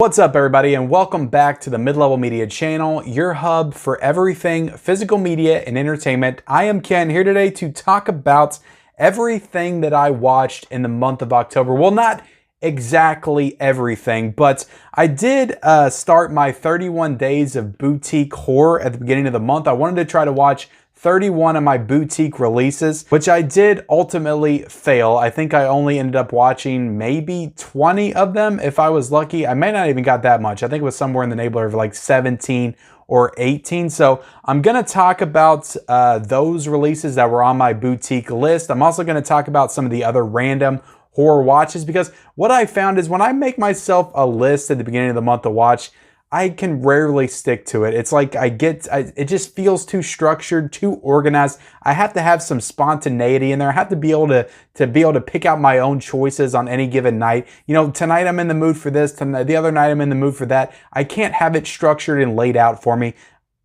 What's up, everybody, and welcome back to the Mid-Level Media channel, your hub for everything physical media and entertainment. I am Ken, here today to talk about everything that I watched in the month of October. Well, not exactly everything, but I did start my 31 days of boutique horror at the beginning of the month. I wanted to try to watch 31 of my boutique releases, which I did ultimately fail. I think I only ended up watching maybe 20 of them if I was lucky. I may not even got that much. I think it was somewhere in the neighborhood of like 17 or 18. So I'm gonna talk about those releases that were on my boutique list. I'm also gonna talk about some of the other random horror watches, because what I found is when I make myself a list at the beginning of the month to watch, I can rarely stick to it. It's like it just feels too structured, too organized. I have to have some spontaneity in there. I have to be able to pick out my own choices on any given night. You know, tonight I'm in the mood for this, tonight, the other night I'm in the mood for that. I can't have it structured and laid out for me.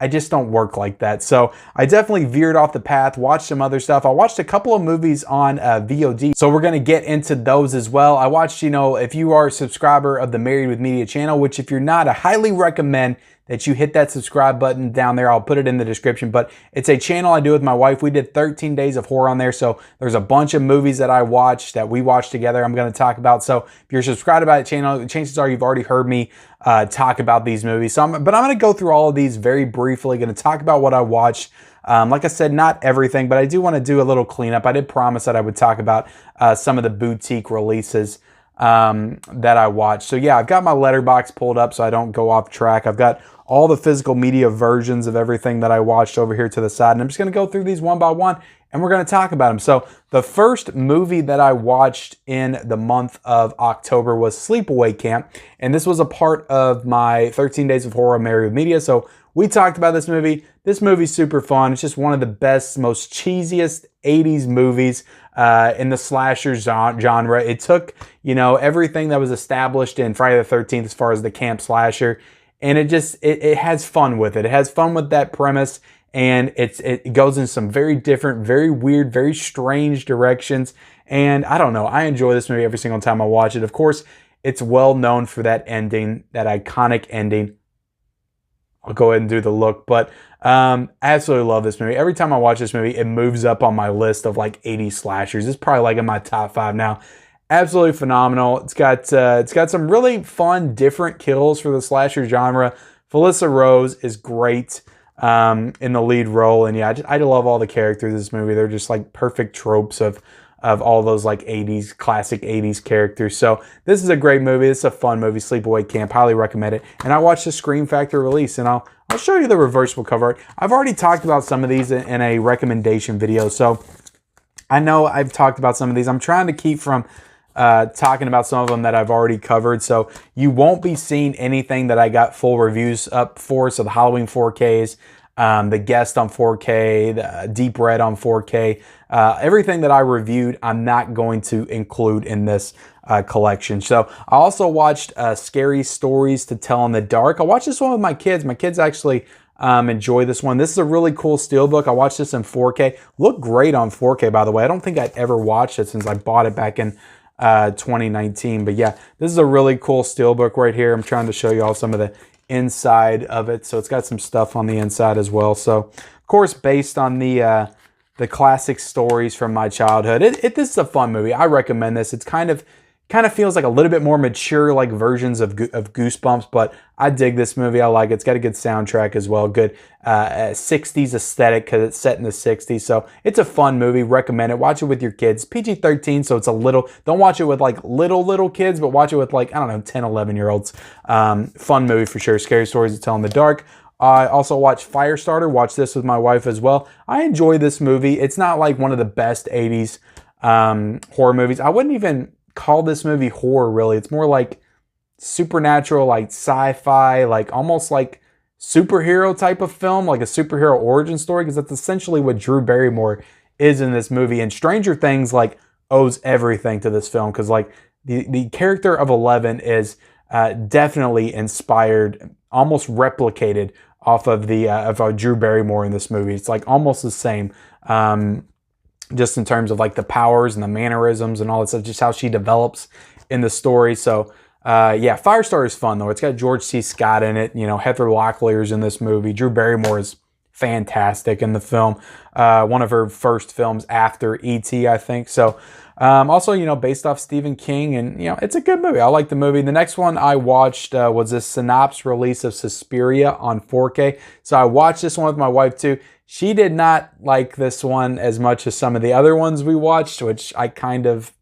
I just don't work like that. So I definitely veered off the path, watched some other stuff. I watched a couple of movies on VOD. So we're gonna get into those as well. I watched, you know, if you are a subscriber of the Married with Media channel, which if you're not, I highly recommend that you hit that subscribe button down there. I'll put it in the description, but it's a channel I do with my wife. We did 13 days of horror on there. So there's a bunch of movies that I watched that we watched together I'm gonna talk about. So if you're subscribed to that channel, chances are you've already heard me talk about these movies. But I'm gonna go through all of these very briefly, gonna talk about what I watched. Like I said, not everything, but I do wanna do a little cleanup. I did promise that I would talk about some of the boutique releases that I watched. So yeah, I've got my letterbox pulled up so I don't go off track. I've got all the physical media versions of everything that I watched over here to the side. And I'm just gonna go through these one by one and we're gonna talk about them. So the first movie that I watched in the month of October was Sleepaway Camp. And this was a part of my 13 Days of Horror Married with Media. So we talked about this movie. This movie's super fun. It's just one of the best, most cheesiest 80s movies in the slasher genre. It took, you know, everything that was established in Friday the 13th as far as the camp slasher, and it has fun with it. It has fun with that premise, and it goes in some very different, very weird, very strange directions. And I don't know, I enjoy this movie every single time I watch it. Of course, it's well known for that ending, that iconic ending. I'll go ahead and do the look, but I absolutely love this movie. Every time I watch this movie, it moves up on my list of like 80 slashers. It's probably like in my top 5 now. Absolutely phenomenal. It's got some really fun, different kills for the slasher genre. Felissa Rose is great in the lead role, and yeah, I love all the characters in this movie. They're just like perfect tropes of all those like 80s, classic 80s characters. So this is a great movie. It's a fun movie, Sleepaway Camp. Highly recommend it. And I watched the Scream Factor release, and I'll show you the reversible cover art. I've already talked about some of these in a recommendation video, so I know I've talked about some of these. I'm trying to keep from talking about some of them that I've already covered, so you won't be seeing anything that I got full reviews up for. So the Halloween 4Ks, the Guest on 4K, the Deep Red on 4K, everything that I reviewed, I'm not going to include in this collection. So I also watched Scary Stories to Tell in the Dark. I watched this one with my kids. My kids actually enjoy this one. This is a really cool steelbook. I watched this in 4K. Looked great on 4K, by the way. I don't think I'd ever watched it since I bought it back in 2019. But yeah, this is a really cool steelbook right here. I'm trying to show you all some of the inside of it. So it's got some stuff on the inside as well. So of course, based on the classic stories from my childhood, this is a fun movie. I recommend this. It's kind of feels like a little bit more mature, like versions of Goosebumps, but I dig this movie. I like it. It's got a good soundtrack as well. Good 60s aesthetic because it's set in the 60s. So it's a fun movie. Recommend it. Watch it with your kids. PG-13, so it's a little, don't watch it with like little kids, but watch it with like, I don't know, 10, 11-year-olds. Fun movie for sure. Scary Stories to Tell in the Dark. I also watched Firestarter. Watched this with my wife as well. I enjoy this movie. It's not like one of the best 80s horror movies. I wouldn't even call this movie horror, really. It's more like supernatural, like sci-fi, like almost like superhero type of film, like a superhero origin story, because that's essentially what Drew Barrymore is in this movie. And Stranger Things like owes everything to this film, because like the character of Eleven is definitely inspired, almost replicated off of the of Drew Barrymore in this movie. It's like almost the same. Just in terms of like the powers and the mannerisms and all that stuff, just how she develops in the story. So Yeah, Firestarter is fun though. It's got George C. Scott in it. You know, Heather Locklear's in this movie. Drew Barrymore is fantastic in the film. One of her first films after E.T., I think. So, also, you know, based off Stephen King, and, you know, it's a good movie. I like the movie. The next one I watched was this synopsis release of Suspiria on 4K. So I watched this one with my wife too. She did not like this one as much as some of the other ones we watched, which I kind of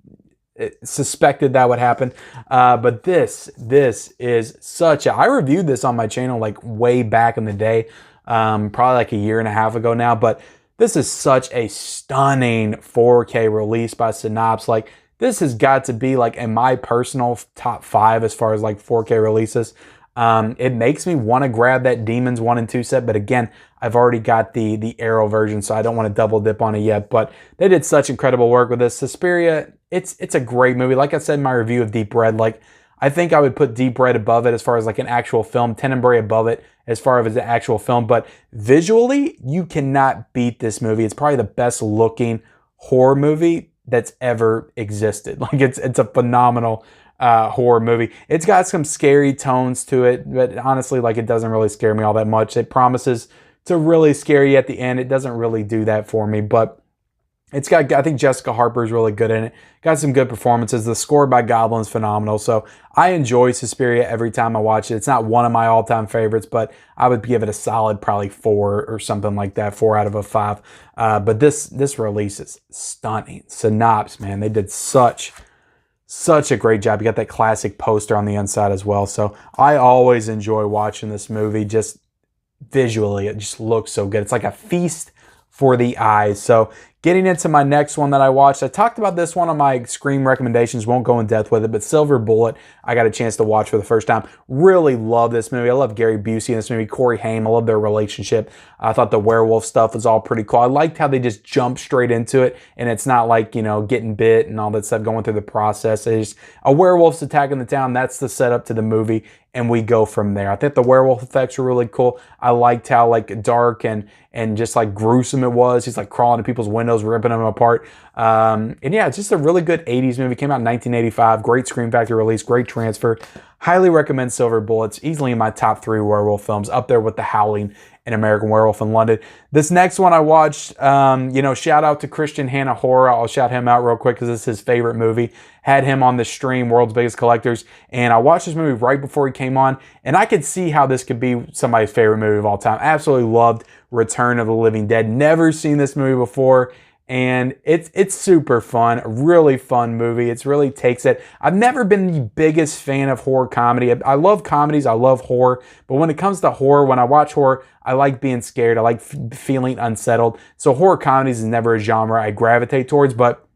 suspected that would happen. But this is such a... I reviewed this on my channel like way back in the day, probably like a year and a half ago now, but this is such a stunning 4K release by Synopsis. Like, this has got to be like in my personal top 5 as far as like 4K releases. It makes me want to grab that Demons 1 and 2 set, but again, I've already got the Arrow version, so I don't want to double dip on it yet. But they did such incredible work with this. Suspiria, it's a great movie. Like I said in my review of Deep Red, like, I think I would put Deep Red above it as far as like an actual film, Tenebrae above it as far as an actual film. But visually, you cannot beat this movie. It's probably the best looking horror movie that's ever existed. Like, it's a phenomenal horror movie. It's got some scary tones to it, but honestly, like, it doesn't really scare me all that much. It promises to really scare you at the end. It doesn't really do that for me, but it's got, I think Jessica Harper is really good in it. Got some good performances. The score by Goblin's phenomenal. So I enjoy Suspiria every time I watch it. It's not one of my all-time favorites, but I would give it a solid probably 4 or something like that, 4 out of a 5. But this release is stunning. Synopsis, man, they did such a great job. You got that classic poster on the inside as well. So I always enjoy watching this movie. Just visually, it just looks so good. It's like a feast for the eyes. So getting into my next one that I watched, I talked about this one on my Scream recommendations, won't go in depth with it, but Silver Bullet, I got a chance to watch for the first time. Really love this movie. I love Gary Busey in this movie, Corey Haim. I love their relationship. I thought the werewolf stuff was all pretty cool. I liked how they just jump straight into it, and it's not like, you know, getting bit and all that stuff, going through the process. It's just a werewolf's attacking the town. That's the setup to the movie, and we go from there. I think the werewolf effects were really cool. I liked how like dark and just like gruesome it was. He's like crawling to people's windows, ripping them apart. And yeah, it's just a really good 80s movie. Came out in 1985. Great Scream Factory release. Great transfer. Highly recommend Silver Bullets. Easily in my top 3 werewolf films. Up there with The Howling and American Werewolf in London. This next one I watched, you know, shout out to Christian Hanna Horror. I'll shout him out real quick because it's his favorite movie. Had him on the stream, World's Biggest Collectors. And I watched this movie right before he came on. And I could see how this could be somebody's favorite movie of all time. Absolutely loved Return of the Living Dead. Never seen this movie before. And it's super fun, a really fun movie. It really takes it. I've never been the biggest fan of horror comedy. I love comedies, I love horror, but when it comes to horror, when I watch horror, I like being scared. I like feeling unsettled. So horror comedies is never a genre I gravitate towards, but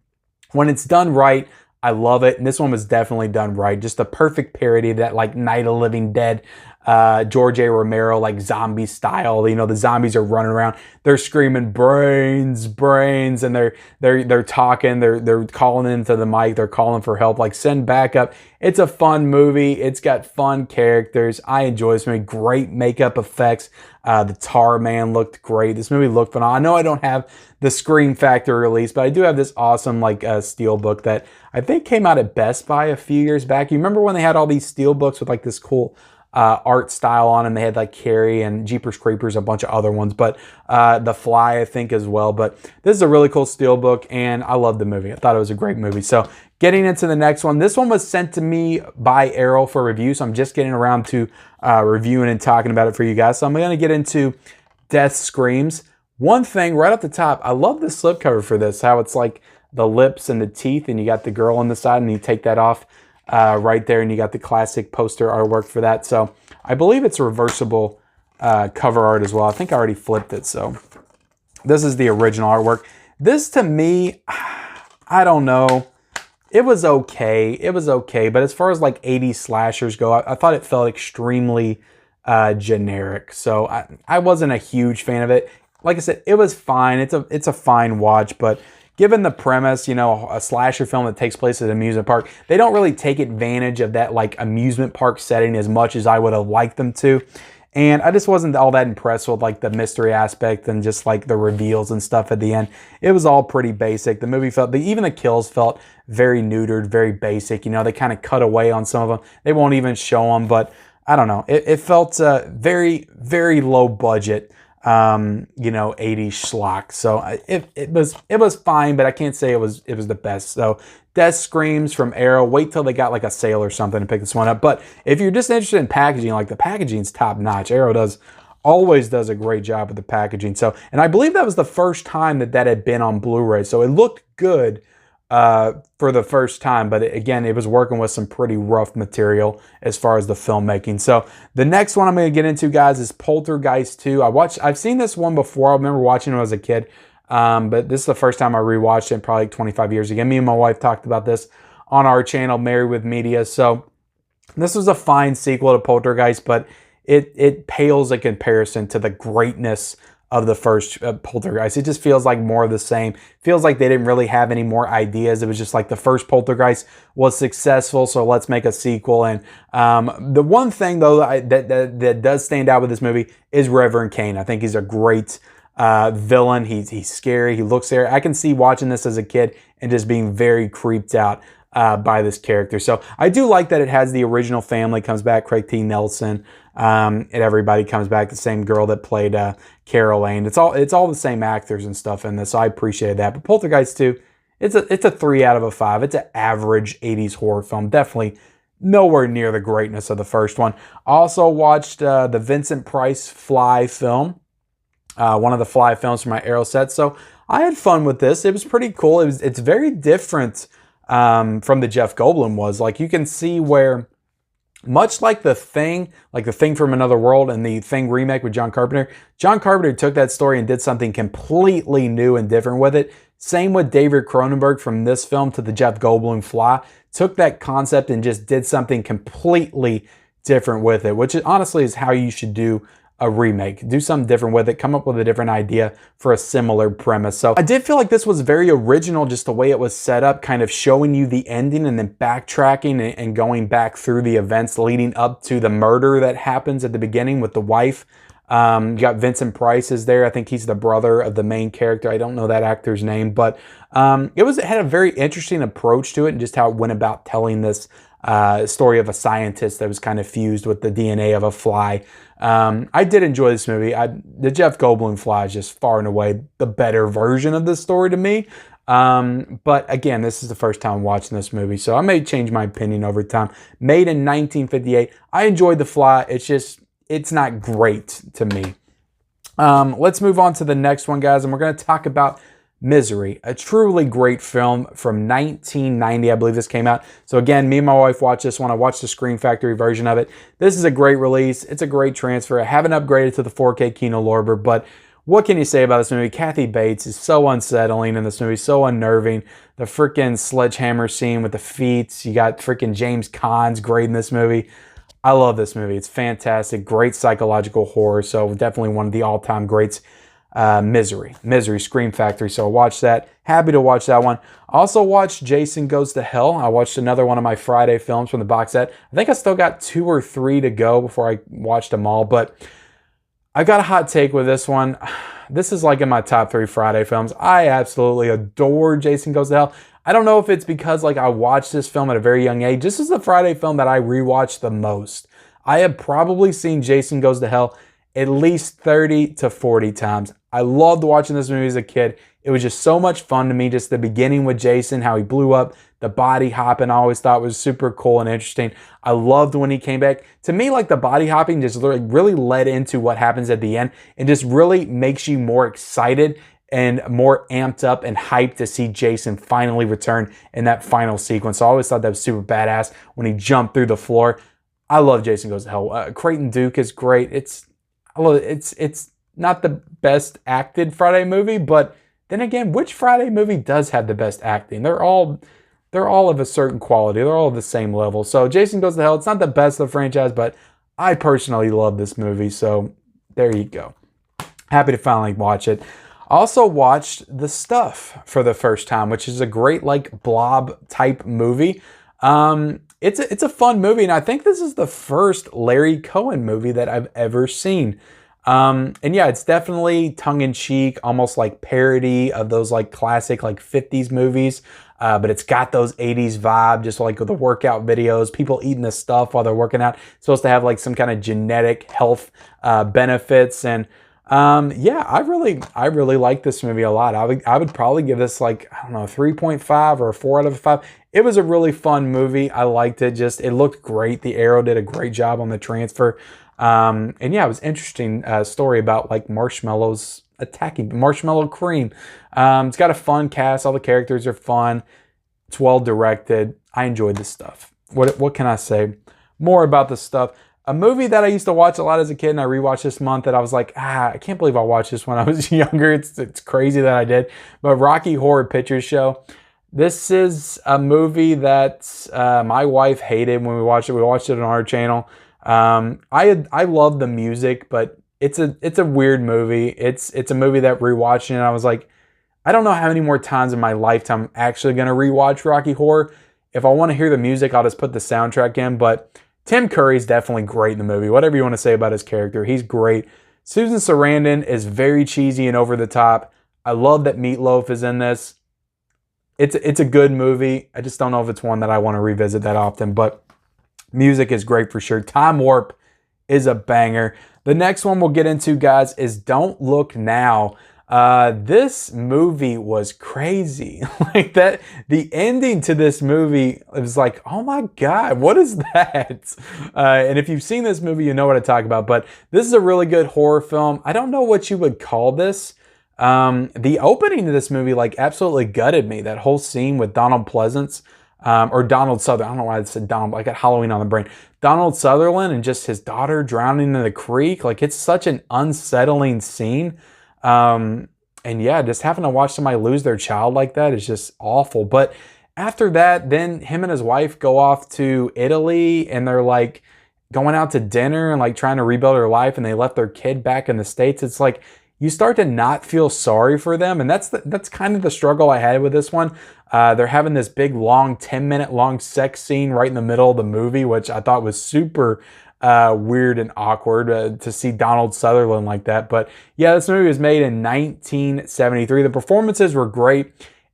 when it's done right, I love it. And this one was definitely done right. Just the perfect parody of that like Night of the Living Dead, George A. Romero, like zombie style. You know, the zombies are running around. They're screaming brains, brains, and they're talking. They're calling into the mic. They're calling for help. Like, send backup. It's a fun movie. It's got fun characters. I enjoy this movie. Great makeup effects. The Tar Man looked great. This movie looked phenomenal. I know I don't have the Scream Factory release, but I do have this awesome like steelbook that I think came out at Best Buy a few years back. You remember when they had all these steelbooks with like this cool art style on them? They had like Carrie and Jeepers Creepers, a bunch of other ones, but The Fly I think as well. But this is a really cool steelbook, and I love the movie. I thought it was a great movie. So getting into the next one, this one was sent to me by Arrow for review, so I'm just getting around to reviewing and talking about it for you guys. So I'm going to get into Death Screams. One thing right off the top, I love the slipcover for this, how it's like the lips and the teeth, and you got the girl on the side, and you take that off right there, and you got the classic poster artwork for that. So I believe it's reversible cover art as well. I think I already flipped it, so this is the original artwork. This to me, I don't know. It was okay. It was okay. But as far as like 80s slashers go, I thought it felt extremely generic. So I wasn't a huge fan of it. Like I said, it was fine. It's a fine watch, but given the premise, you know, a slasher film that takes place at an amusement park, they don't really take advantage of that like amusement park setting as much as I would have liked them to. And I just wasn't all that impressed with like the mystery aspect and just like the reveals and stuff at the end. It was all pretty basic. The movie felt, even the kills felt very neutered, very basic. You know, they kind of cut away on some of them. They won't even show them, but I don't know. It felt very, very low budget, you know, 80s schlock. So it was fine, but I can't say it was the best. So Death Screams from Arrow. Wait till they got like a sale or something to pick this one up. But if you're just interested in packaging, like the packaging's top notch. Arrow always does a great job with the packaging. So, and I believe that was the first time that had been on Blu-ray. So it looked good for the first time, but again, it was working with some pretty rough material as far as the filmmaking. So the next one I'm going to get into, guys, is Poltergeist 2. I've seen this one before. I remember watching it as a kid. But this is the first time I rewatched it, probably like 25 years ago. Me and my wife talked about this on our channel, Married with Media. So this was a fine sequel to Poltergeist, but it pales in comparison to the greatness of the first Poltergeist. It just feels like more of the same. Feels like they didn't really have any more ideas. It was just like the first Poltergeist was successful, so let's make a sequel. And the one thing, though, that does stand out with this movie is Reverend Kane. I think he's a great villain. He's scary. He looks scary. I can see watching this as a kid and just being very creeped out by this character. So I do like that it has the original family comes back, Craig T. Nelson, and everybody comes back. The same girl that played Carol Anne. It's all the same actors and stuff in this. So I appreciate that. But Poltergeist 2, it's a 3 out of 5. It's an average 80s horror film. Definitely nowhere near the greatness of the first one. Also watched the Vincent Price Fly film. One of the Fly films from my Arrow set. So I had fun with this. It was pretty cool. It's very different from the Jeff Goldblum was. Like, you can see where, much like the Thing from Another World and the Thing remake with John Carpenter took that story and did something completely new and different with it. Same with David Cronenberg from this film to the Jeff Goldblum Fly. Took that concept and just did something completely different with it, which honestly is how you should do a remake. Do something different with it. Come up with a different idea for a similar premise. So I did feel like this was very original, just the way it was set up, kind of showing you the ending and then backtracking and going back through the events leading up to the murder that happens at the beginning with the wife. You got Vincent Price is there. I think he's the brother of the main character. I don't know that actor's name, but it had a very interesting approach to it and just how it went about telling this story of a scientist that was kind of fused with the DNA of a fly. I did enjoy this movie. The Jeff Goldblum Fly is just far and away the better version of this story to me. But again, this is the first time watching this movie, so I may change my opinion over time. Made in 1958. I enjoyed The Fly. It's not great to me. Let's move on to the next one, guys, and we're going to talk about Misery, a truly great film from 1990. I believe this came out. So again, me and my wife watched this one. I watched the Scream Factory version of it. This is a great release. It's a great transfer. I haven't upgraded to the 4K Kino Lorber, but what can you say about this movie? Kathy Bates is so unsettling in this movie, so unnerving. The freaking sledgehammer scene with the feet. You got freaking James Caan's great in this movie. I love this movie. It's fantastic. Great psychological horror. So definitely one of the all-time greats. Misery, Scream Factory. So I watched that. Happy to watch that one. Also watched Jason Goes to Hell. I watched another one of my Friday films from the box set. I think I still got 2 or 3 to go before I watched them all, but I got a hot take with this one. This is like in my top 3 Friday films. I absolutely adore Jason Goes to Hell. I don't know if it's because like I watched this film at a very young age. This is the Friday film that I rewatched the most. I have probably seen Jason Goes to Hell at least 30 to 40 times. I loved watching this movie as a kid. It was just so much fun to me. Just the beginning with Jason, how he blew up, the body hopping, I always thought was super cool and interesting. I loved when he came back. To me, like the body hopping just really led into what happens at the end and just really makes you more excited and more amped up and hyped to see Jason finally return in that final sequence. So I always thought that was super badass when he jumped through the floor. I love Jason Goes to Hell. Creighton Duke is great. I love it. It's not the best acted Friday movie, but then again, which Friday movie does have the best acting? They're all of a certain quality. They're all of the same level. So Jason Goes to Hell, it's not the best of the franchise, but I personally love this movie. So there you go. Happy to finally watch it. Also watched The Stuff for the first time, which is a great like blob type movie. it's a fun movie, and I think this is the first Larry Cohen movie that I've ever seen. And yeah, it's definitely tongue-in-cheek, almost like parody of those like classic like 50s movies. But it's got those 80s vibe, just like with the workout videos, people eating this stuff while they're working out. It's supposed to have like some kind of genetic health benefits. And yeah, I really like this movie a lot. I would probably give this like, I don't know, 3.5 or a 4 out of 5. It was a really fun movie. I liked it. Just, it looked great. The Arrow did a great job on the transfer. And yeah, it was interesting story about like marshmallows attacking marshmallow cream. It's got a fun cast. All the characters are fun. It's well directed. I enjoyed this stuff. What can I say more about this stuff? A movie that I used to watch a lot as a kid and I rewatched this month that I was like, I can't believe I watched this when I was younger. It's crazy that I did. But Rocky Horror Picture Show. This is a movie that my wife hated when we watched it. We watched it on our channel. I love the music, but it's a weird movie. It's a movie that rewatching it, I was like, I don't know how many more times in my lifetime I'm actually gonna rewatch Rocky Horror. If I want to hear the music, I'll just put the soundtrack in. But Tim Curry's definitely great in the movie. Whatever you want to say about his character, he's great. Susan Sarandon is very cheesy and over the top. I love that Meatloaf is in this. It's a good movie. I just don't know if it's one that I want to revisit that often, but music is great for sure. Time Warp is a banger. The next one we'll get into, guys, is Don't Look Now. This movie was crazy. Like that, the ending to this movie, it was like, oh my God, what is that? And if you've seen this movie, you know what I talk about, but this is a really good horror film. I don't know what you would call this. The opening of this movie, like, absolutely gutted me. That whole scene with Donald Pleasance, or Donald Sutherland. I don't know why I said Donald, I got Halloween on the brain. Donald Sutherland and just his daughter drowning in the creek. Like, it's such an unsettling scene. And yeah, just having to watch somebody lose their child like that is just awful. But after that, then him and his wife go off to Italy and they're like going out to dinner and like trying to rebuild their life, and they left their kid back in the States. It's like, you start to not feel sorry for them. And that's kind of the struggle I had with this one. They're having this big, long, 10-minute long sex scene right in the middle of the movie, which I thought was super weird and awkward to see Donald Sutherland like that. But yeah, this movie was made in 1973. The performances were great.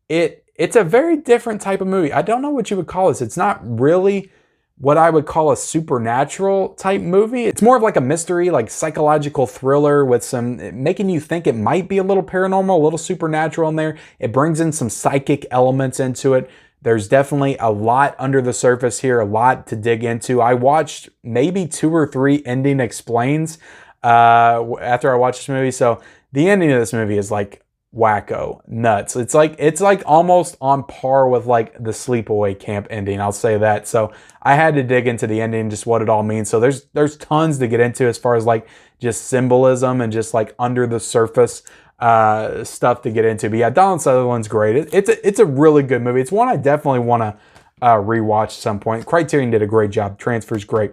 It's a very different type of movie. I don't know what you would call this. It's not really what I would call a supernatural type movie. It's more of like a mystery, like psychological thriller with some making you think it might be a little paranormal, a little supernatural in there. It brings in some psychic elements into it. There's definitely a lot under the surface here, a lot to dig into. I watched maybe 2 or 3 ending explains after I watched this movie. So the ending of this movie is like wacko, nuts. It's like almost on par with like the Sleepaway Camp ending. I'll say that. So I had to dig into the ending, just what it all means. So there's tons to get into as far as like just symbolism and just like under the surface stuff to get into. But yeah, Donald Sutherland's great. It's a really good movie. It's one I definitely want to rewatch at some point. Criterion did a great job. Transfer's great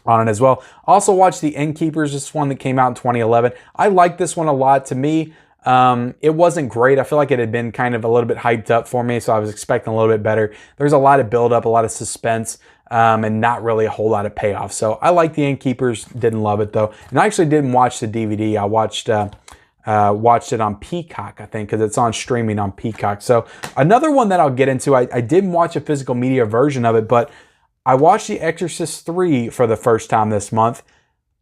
on it as well. Also watched The Innkeepers. This one that came out in 2011. I like this one a lot. To me, it wasn't great. I feel like it had been kind of a little bit hyped up for me, so I was expecting a little bit better. There's a lot of build up, a lot of suspense, and not really a whole lot of payoff. So I like The Innkeepers, didn't love it though. And I actually didn't watch the DVD. I watched it on Peacock, I think, because it's on streaming on Peacock. So another one that I'll get into, I didn't watch a physical media version of it, but I watched The Exorcist 3 for the first time this month.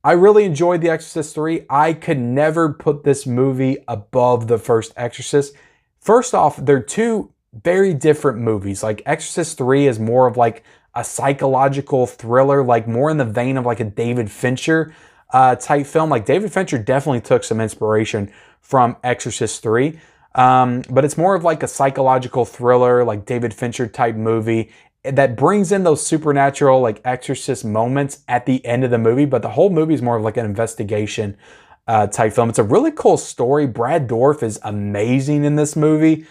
I really enjoyed The Exorcist 3. I could never put this movie above the first Exorcist. First off, they're two very different movies. Like Exorcist 3 is more of like a psychological thriller, like more in the vein of like a David Fincher type film. Like David Fincher definitely took some inspiration from Exorcist 3. But it's more of like a psychological thriller, like David Fincher type movie that brings in those supernatural like Exorcist moments at the end of the movie. But the whole movie is more of like an investigation type film. It's a really cool story. Brad Dourif is amazing in this movie.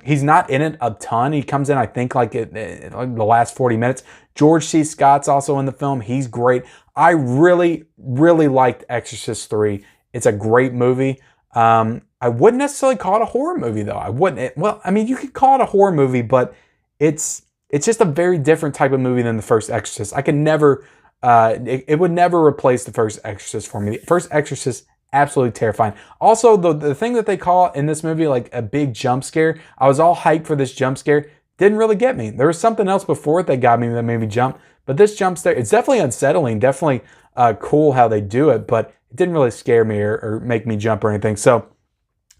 He's not in it a ton. He comes in, I think, like the last 40 minutes. George C. Scott's also in the film. He's great. I really, really liked Exorcist 3. It's a great movie. I wouldn't necessarily call it a horror movie, though. I wouldn't. Well, I mean, you could call it a horror movie, but it's it's just a very different type of movie than the first Exorcist. I can never, it would never replace the first Exorcist for me. The first Exorcist, absolutely terrifying. Also, the thing that they call in this movie like a big jump scare, I was all hyped for this jump scare. Didn't really get me. There was something else before it that got me that made me jump. But this jump scare, it's definitely unsettling, definitely cool how they do it, but it didn't really scare me or make me jump or anything. So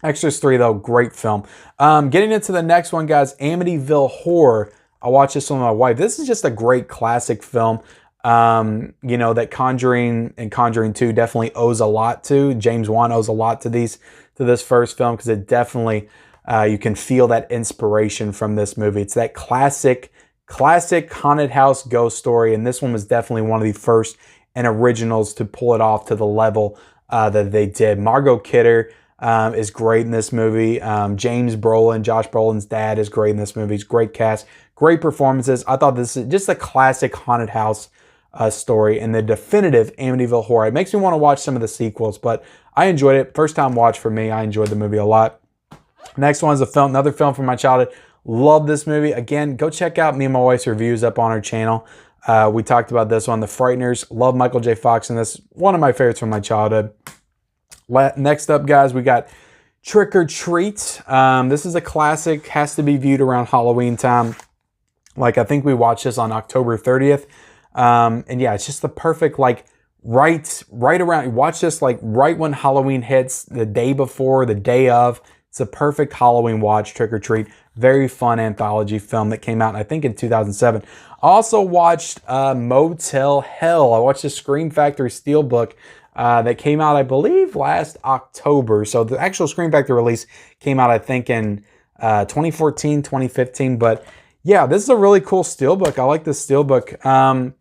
Exorcist 3, though, great film. Getting into the next one, guys, Amityville Horror. I watched this with my wife. This is just a great classic film. You know, that Conjuring and Conjuring 2 definitely owes a lot to. James Wan owes a lot to this first film, because it definitely, you can feel that inspiration from this movie. It's that classic haunted house ghost story, and this one was definitely one of the first and originals to pull it off to the level that they did. Margot Kidder is great in this movie. James Brolin, Josh Brolin's dad, is great in this movie. It's great cast, great performances. I thought this is just a classic haunted house story and the definitive Amityville Horror. It makes me want to watch some of the sequels, but I enjoyed it. First time watch for me. I enjoyed the movie a lot. Next one is another film from my childhood. Love this movie. Again, go check out me and my wife's reviews up on our channel. We talked about this one, The Frighteners. Love Michael J. Fox in this. One of my favorites from my childhood. Next up, guys, we got Trick or Treat. This is a classic. Has to be viewed around Halloween time. Like, I think we watched this on October 30th. And yeah, it's just the perfect, like, right around, watch this like right when Halloween hits, the day before, the day of. It's a perfect Halloween watch, Trick or Treat. Very fun anthology film that came out, I think, in 2007. I also watched Motel Hell. I watched the Scream Factory Steelbook that came out, I believe, last October. So the actual Scream Factory release came out, I think, in 2014, 2015. But yeah, this is a really cool Steelbook. I like this Steelbook.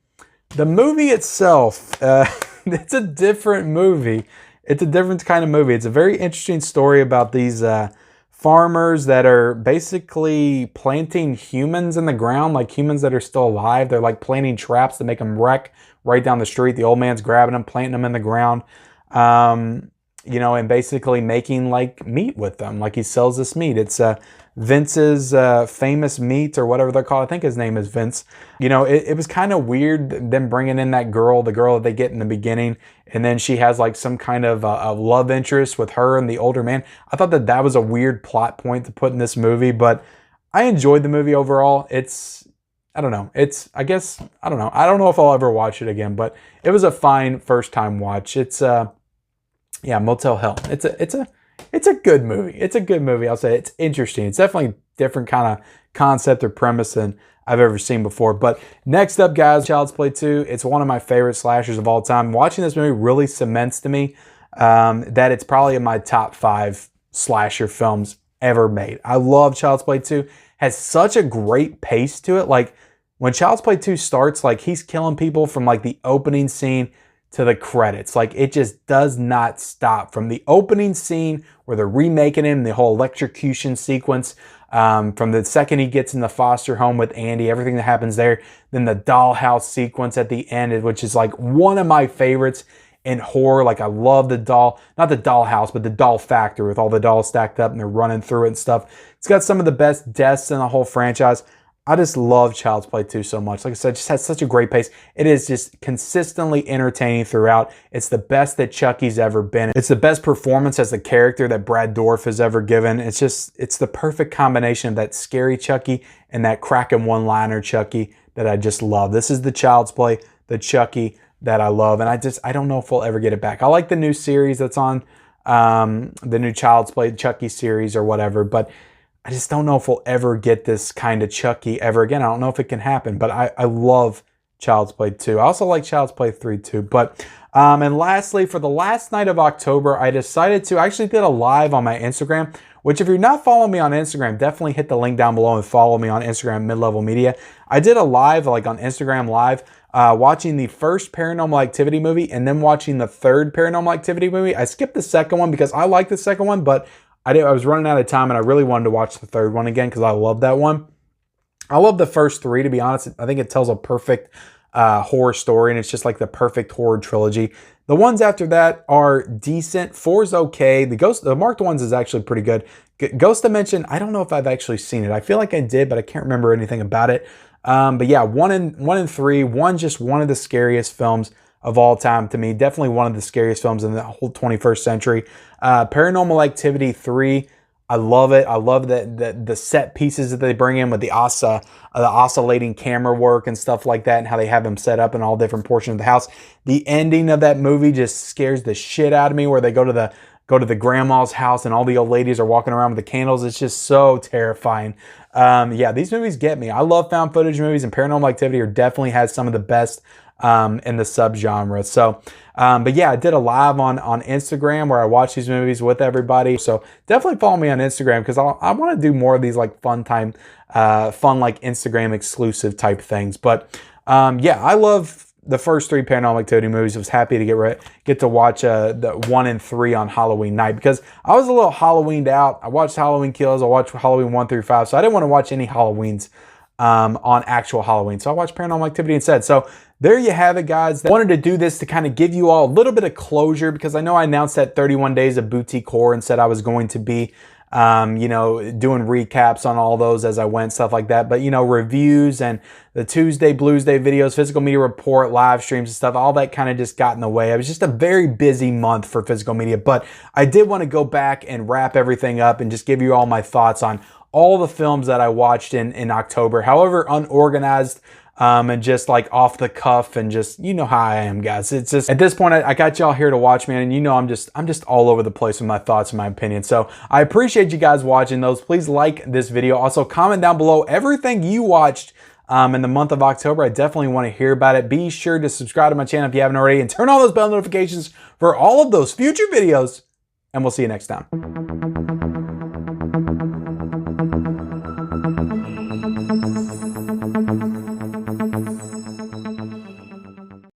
The movie itself, it's a different movie. It's a different kind of movie. It's a very interesting story about these farmers that are basically planting humans in the ground, like humans that are still alive. They're like planting traps to make them wreck right down the street. The old man's grabbing them, planting them in the ground, you know, and basically making like meat with them. Like he sells this meat. It's Vince's famous meat or whatever they're called. I think his name is Vince. You know, it was kind of weird them bringing in that girl, the girl that they get in the beginning, and then she has like some kind of a love interest with her and the older man. I thought that was a weird plot point to put in this movie, but I enjoyed the movie overall. I don't know. I guess, I don't know. I don't know if I'll ever watch it again, but it was a fine first time watch. It's yeah, Motel Hell. It's a good movie. It's a good movie. I'll say it's interesting. It's definitely a different kind of concept or premise than I've ever seen before. But next up, guys, Child's Play 2. It's one of my favorite slashers of all time. Watching this movie really cements to me that it's probably in my top 5 slasher films ever made. I love Child's Play 2. Has such a great pace to it. Like when Child's Play 2 starts, like he's killing people from like the opening scene to the credits. Like it just does not stop. From the opening scene where they're remaking him, the whole electrocution sequence, from the second he gets in the foster home with Andy, everything that happens there, then the dollhouse sequence at the end, which is like one of my favorites in horror. Like I love the doll, not the dollhouse, but the doll factory with all the dolls stacked up and they're running through it and stuff. It's got some of the best deaths in the whole franchise. I just love Child's Play 2 so much. Like I said, it just has such a great pace. It is just consistently entertaining throughout. It's the best that Chucky's ever been. It's the best performance as a character that Brad Dourif has ever given. It's the perfect combination of that scary Chucky and that cracking one-liner Chucky that I just love. This is the Child's Play, the Chucky that I love. And I don't know if we'll ever get it back. I like the new series that's on, the new Child's Play Chucky series or whatever, but I just don't know if we'll ever get this kind of Chucky ever again. I don't know if it can happen, but I love Child's Play 2. I also like Child's Play 3 too. But, and lastly, for the last night of October, I decided to actually did a live on my Instagram, which if you're not following me on Instagram, definitely hit the link down below and follow me on Instagram, Mid-Level Media. I did a live, like on Instagram Live, watching the first Paranormal Activity movie and then watching the third Paranormal Activity movie. I skipped the second one because I like the second one, but I was running out of time and I really wanted to watch the third one again because I love that one. I love the first 3, to be honest. I think it tells a perfect horror story, and it's just like the perfect horror trilogy. The ones after that are decent. 4's okay. The Marked Ones is actually pretty good. Ghost Dimension, I don't know if I've actually seen it. I feel like I did, but I can't remember anything about it. But yeah, 1 and 3. 1, just one of the scariest films of all time to me. Definitely one of the scariest films in the whole 21st century. Paranormal Activity 3. I love it. I love the set pieces that they bring in with the oscillating camera work and stuff like that, and how they have them set up in all different portions of the house. The ending of that movie just scares the shit out of me, where they go to the grandma's house and all the old ladies are walking around with the candles. It's just so terrifying. Yeah, these movies get me. I love found footage movies, and Paranormal Activity definitely has some of the best in the subgenre. So, but yeah, I did a live on Instagram where I watch these movies with everybody. So definitely follow me on Instagram, because I want to do more of these like fun like Instagram exclusive type things. But yeah, I love the first 3 Paranormal Activity movies. I was happy to get to watch the 1 and 3 on Halloween night, because I was a little Halloweened out. I watched Halloween Kills. I watched Halloween 1 through 5. So I didn't want to watch any Halloweens on actual Halloween. So I watched Paranormal Activity instead. So there you have it, guys. I wanted to do this to kind of give you all a little bit of closure, because I know I announced that 31 Days of Boutique Horror and said I was going to be, you know, doing recaps on all those as I went, stuff like that. But, you know, reviews and the Tuesday Blues Day videos, Physical Media Report, live streams and stuff, all that kind of just got in the way. It was just a very busy month for physical media. But I did want to go back and wrap everything up and just give you all my thoughts on all the films that I watched in October, however unorganized and just like off the cuff, and just, you know how I am, guys. It's just, at this point, I got y'all here to watch, man, and you know I'm just all over the place with my thoughts and my opinions. So I appreciate you guys watching those. Please like this video. Also, comment down below everything you watched in the month of October. I definitely want to hear about it. Be sure to subscribe to my channel if you haven't already, and turn on those bell notifications for all of those future videos, and we'll see you next time.